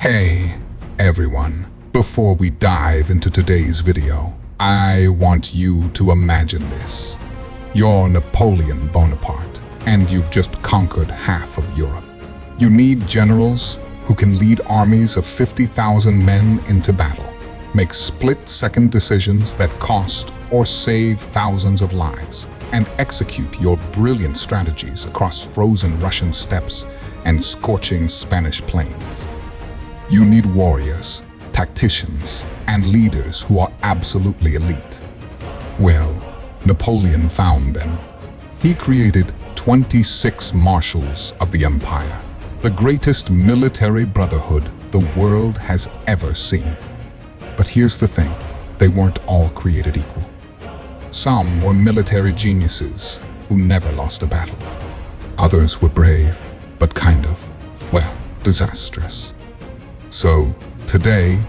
Hey, everyone. Before we dive into today's video, I want you to imagine this. You're Napoleon Bonaparte, and you've just conquered half of Europe. You need generals who can lead armies of 50,000 men into battle, make split-second decisions that cost or save thousands of lives, and execute your brilliant strategies across frozen Russian steppes and scorching Spanish plains. You need warriors, tacticians, and leaders who are absolutely elite. Well, Napoleon found them. He created 26 Marshals of the Empire, the greatest military brotherhood the world has ever seen. But here's the thing, they weren't all created equal. Some were military geniuses who never lost a battle. Others were brave, but disastrous. So, today,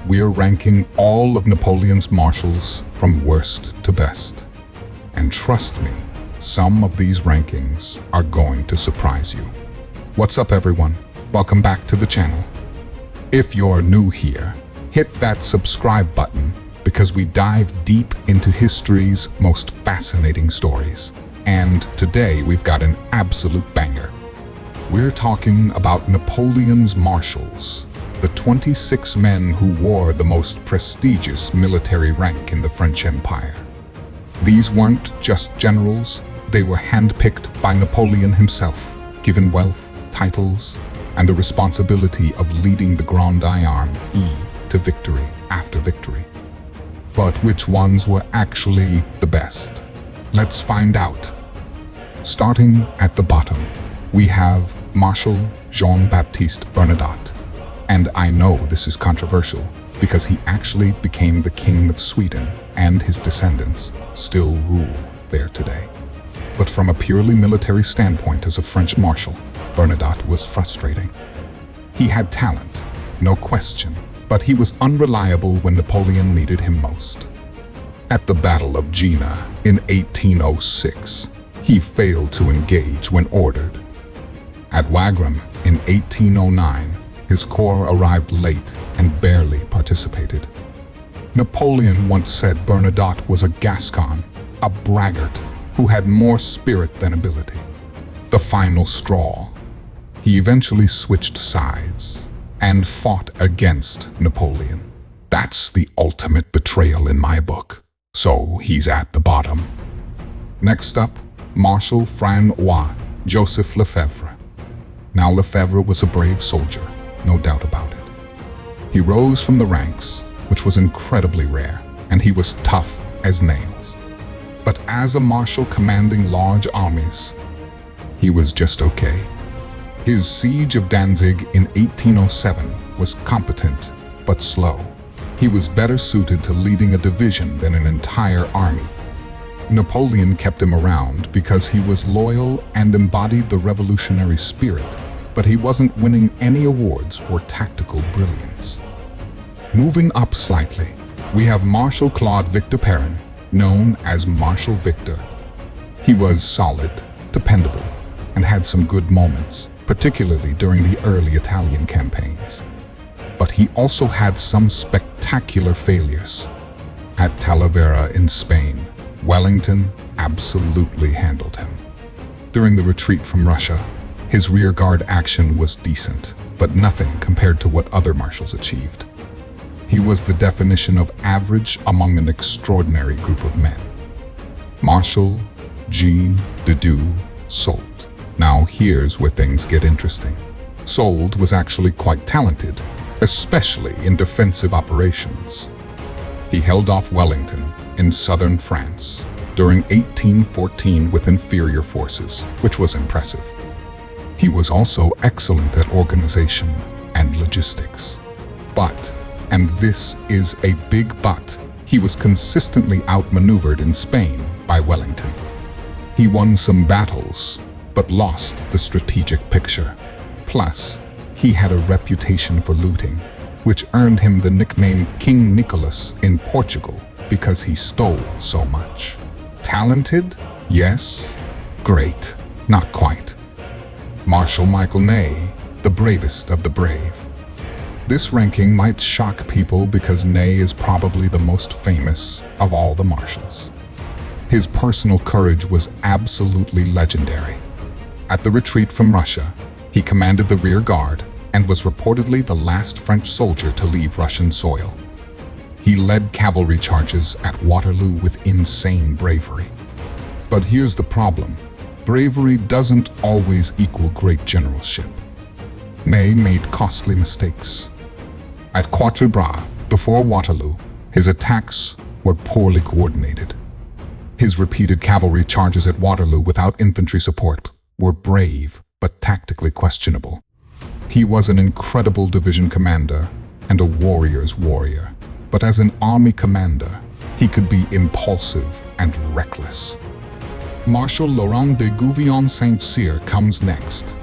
we're ranking all of Napoleon's marshals from worst to best. And trust me, some of these rankings are going to surprise you. What's up, everyone? Welcome back to the channel. If you're new here, hit that subscribe button because we dive deep into history's most fascinating stories. And today we've got an absolute banger. We're talking about Napoleon's marshals, the 26 men who wore the most prestigious military rank in the French Empire. These weren't just generals, they were handpicked by Napoleon himself, given wealth, titles, and the responsibility of leading the Grande Army to victory after victory. But which ones were actually the best? Let's find out. Starting at the bottom, we have Marshal Jean-Baptiste Bernadotte. And I know this is controversial because he actually became the King of Sweden and his descendants still rule there today. But from a purely military standpoint as a French marshal, Bernadotte was frustrating. He had talent, no question, but he was unreliable when Napoleon needed him most. At the Battle of Jena in 1806, he failed to engage when ordered. At Wagram in 1809, his corps arrived late and barely participated. Napoleon once said Bernadotte was a Gascon, a braggart who had more spirit than ability. The final straw. He eventually switched sides and fought against Napoleon. That's the ultimate betrayal in my book. So he's at the bottom. Next up, Marshal Francois Joseph Lefebvre. Now Lefebvre was a brave soldier, no doubt about it. He rose from the ranks, which was incredibly rare, and he was tough as nails. But as a marshal commanding large armies, he was just okay. His siege of Danzig in 1807 was competent, but slow. He was better suited to leading a division than an entire army. Napoleon kept him around because he was loyal and embodied the revolutionary spirit, but he wasn't winning any awards for tactical brilliance. Moving up slightly, we have Marshal Claude Victor Perrin, known as Marshal Victor. He was solid, dependable, and had some good moments, particularly during the early Italian campaigns. But he also had some spectacular failures. At Talavera in Spain, Wellington absolutely handled him. During the retreat from Russia, his rearguard action was decent, but nothing compared to what other marshals achieved. He was the definition of average among an extraordinary group of men. Marshal Jean de Soult. Now here's where things get interesting. Soult was actually quite talented, especially in defensive operations. He held off Wellington in southern France during 1814 with inferior forces, which was impressive. He was also excellent at organization and logistics. But, and this is a big but, he was consistently outmaneuvered in Spain by Wellington. He won some battles, but lost the strategic picture. Plus, he had a reputation for looting, which earned him the nickname King Nicholas in Portugal because he stole so much. Talented? Yes. Great. Not quite. Marshal Michel Ney, the bravest of the brave. This ranking might shock people because Ney is probably the most famous of all the marshals. His personal courage was absolutely legendary. At the retreat from Russia, he commanded the rear guard and was reportedly the last French soldier to leave Russian soil. He led cavalry charges at Waterloo with insane bravery. But here's the problem. Bravery doesn't always equal great generalship. Ney made costly mistakes. At Quatre Bras, before Waterloo, his attacks were poorly coordinated. His repeated cavalry charges at Waterloo without infantry support were brave but tactically questionable. He was an incredible division commander and a warrior's warrior, but as an army commander, he could be impulsive and reckless. Marshal Laurent de Gouvion-Saint-Cyr comes next.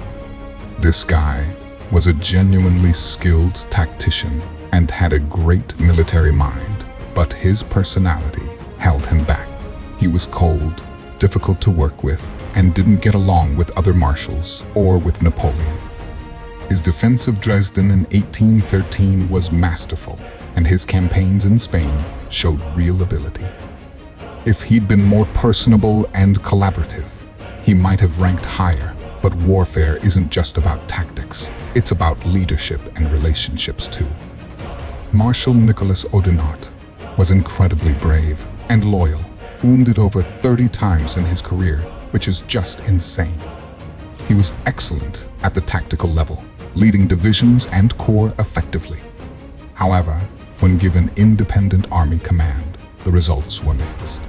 This guy was a genuinely skilled tactician and had a great military mind, but his personality held him back. He was cold, difficult to work with, and didn't get along with other marshals or with Napoleon. His defense of Dresden in 1813 was masterful, and his campaigns in Spain showed real ability. If he'd been more personable and collaborative, he might have ranked higher. But warfare isn't just about tactics, it's about leadership and relationships too. Marshal Nicolas Davout was incredibly brave and loyal, wounded over 30 times in his career, which is just insane. He was excellent at the tactical level, leading divisions and corps effectively. However, when given independent army command, the results were mixed.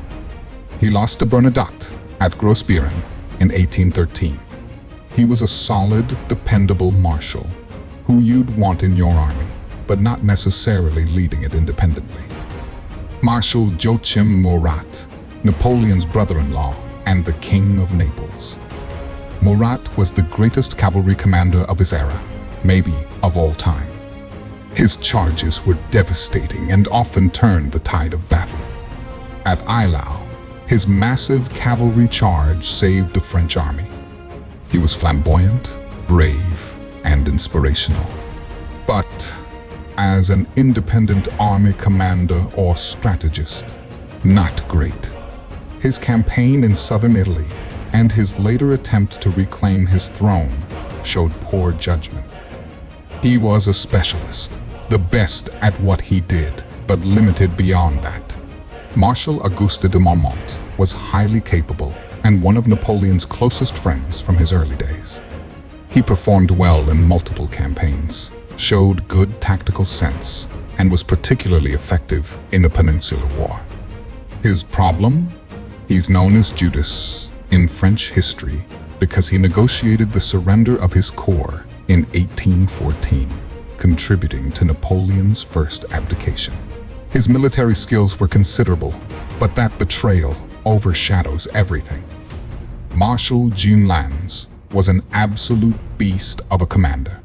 He lost to Bernadotte at Grossbeeren in 1813. He was a solid, dependable marshal who you'd want in your army, but not necessarily leading it independently. Marshal Joachim Murat, Napoleon's brother-in-law and the King of Naples. Murat was the greatest cavalry commander of his era, maybe of all time. His charges were devastating and often turned the tide of battle. At Eylau, his massive cavalry charge saved the French army. He was flamboyant, brave, and inspirational. But as an independent army commander or strategist, not great. His campaign in southern Italy and his later attempt to reclaim his throne showed poor judgment. He was a specialist, the best at what he did, but limited beyond that. Marshal Auguste de Marmont was highly capable and one of Napoleon's closest friends from his early days. He performed well in multiple campaigns, showed good tactical sense, and was particularly effective in the Peninsular War. His problem? He's known as Judas in French history because he negotiated the surrender of his corps in 1814, contributing to Napoleon's first abdication. His military skills were considerable, but that betrayal overshadows everything. Marshal Jules was an absolute beast of a commander.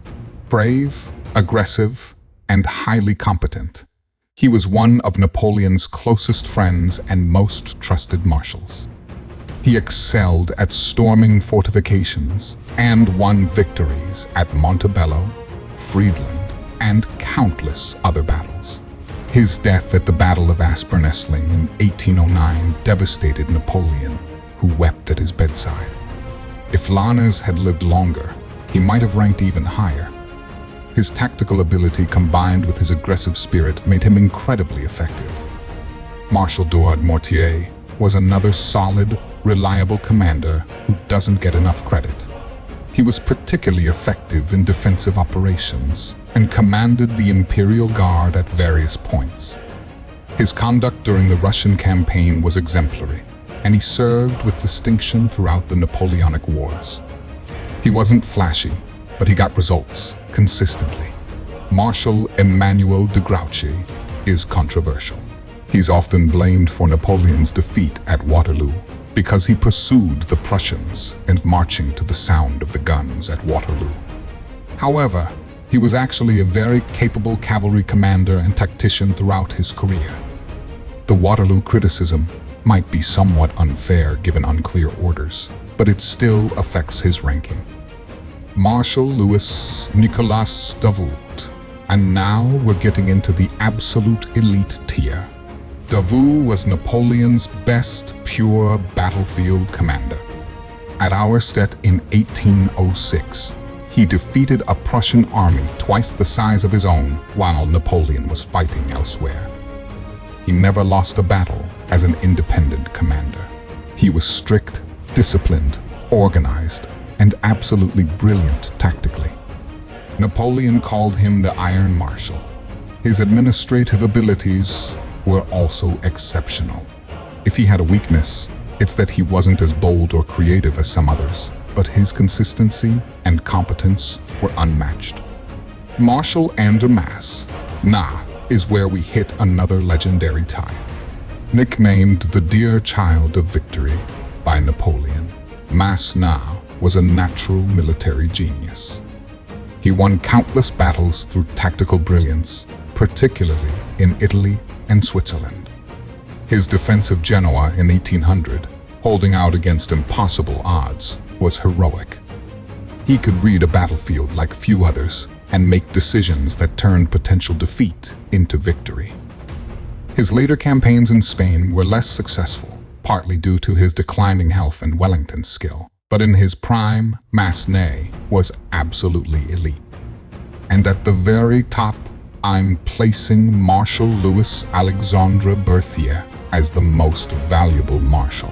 Brave, aggressive, and highly competent. He was one of Napoleon's closest friends and most trusted marshals. He excelled at storming fortifications and won victories at Montebello, Friedland, and countless other battles. His death at the Battle of Aspern-Essling in 1809 devastated Napoleon, who wept at his bedside. If Lannes had lived longer, he might have ranked even higher. His tactical ability combined with his aggressive spirit made him incredibly effective. Marshal Douard Mortier was another solid, reliable commander who doesn't get enough credit. He was particularly effective in defensive operations and commanded the Imperial Guard at various points. His conduct during the Russian campaign was exemplary, and he served with distinction throughout the Napoleonic Wars. He wasn't flashy, but he got results consistently. Marshal Emmanuel de Grouchy is controversial. He's often blamed for Napoleon's defeat at Waterloo because he pursued the Prussians and marching to the sound of the guns at Waterloo. However, he was actually a very capable cavalry commander and tactician throughout his career. The Waterloo criticism might be somewhat unfair given unclear orders, but it still affects his ranking. Marshal Louis-Nicolas Davout And now we're getting into the absolute elite tier. Davout was Napoleon's best pure battlefield commander. At Auerstedt in 1806, he defeated a Prussian army twice the size of his own while Napoleon was fighting elsewhere. He never lost a battle as an independent commander. He was strict, disciplined, organized, and absolutely brilliant tactically. Napoleon called him the Iron Marshal. His administrative abilities were also exceptional. If he had a weakness, it's that he wasn't as bold or creative as some others, but his consistency and competence were unmatched. Marshal Andermatt is where we hit another legendary tie. Nicknamed the Dear Child of Victory by Napoleon, Ney was a natural military genius. He won countless battles through tactical brilliance, particularly in Italy and Switzerland. His defense of Genoa in 1800, holding out against impossible odds, was heroic. He could read a battlefield like few others and make decisions that turned potential defeat into victory. His later campaigns in Spain were less successful, partly due to his declining health and Wellington's skill. But in his prime, Ney was absolutely elite. And at the very top, I'm placing Marshal Louis-Alexandre Berthier as the most valuable marshal,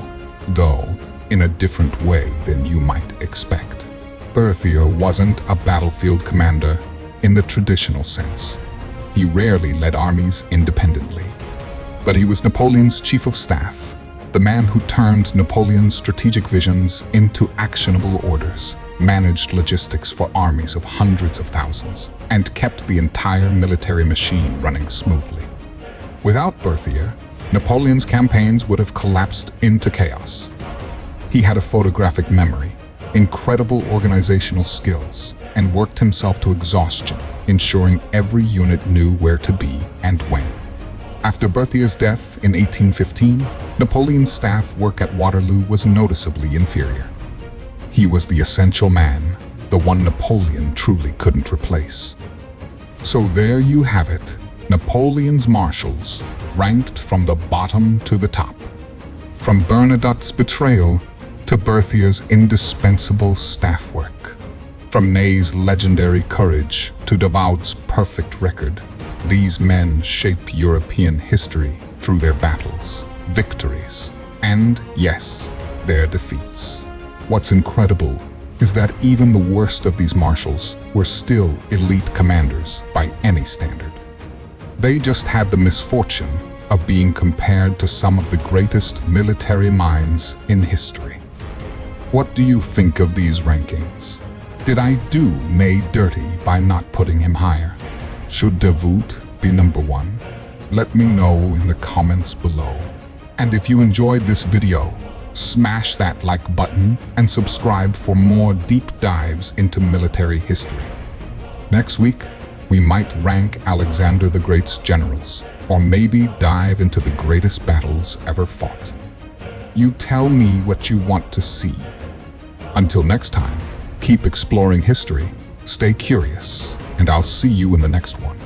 though in a different way than you might expect. Berthier wasn't a battlefield commander in the traditional sense. He rarely led armies independently. But he was Napoleon's chief of staff, the man who turned Napoleon's strategic visions into actionable orders, managed logistics for armies of hundreds of thousands, and kept the entire military machine running smoothly. Without Berthier, Napoleon's campaigns would have collapsed into chaos. He had a photographic memory, incredible organizational skills, and worked himself to exhaustion, ensuring every unit knew where to be and when. After Berthier's death in 1815, Napoleon's staff work at Waterloo was noticeably inferior. He was the essential man, the one Napoleon truly couldn't replace. So there you have it, Napoleon's marshals, ranked from the bottom to the top. From Bernadotte's betrayal to Berthier's indispensable staff work. From Ney's legendary courage to Davout's perfect record. These men shape European history through their battles, victories, and, yes, their defeats. What's incredible is that even the worst of these marshals were still elite commanders by any standard. They just had the misfortune of being compared to some of the greatest military minds in history. What do you think of these rankings? Did I do Ney dirty by not putting him higher? Should Davout be number one? Let me know in the comments below. And if you enjoyed this video, smash that like button and subscribe for more deep dives into military history. Next week, we might rank Alexander the Great's generals, or maybe dive into the greatest battles ever fought. You tell me what you want to see. Until next time, keep exploring history, stay curious, and I'll see you in the next one.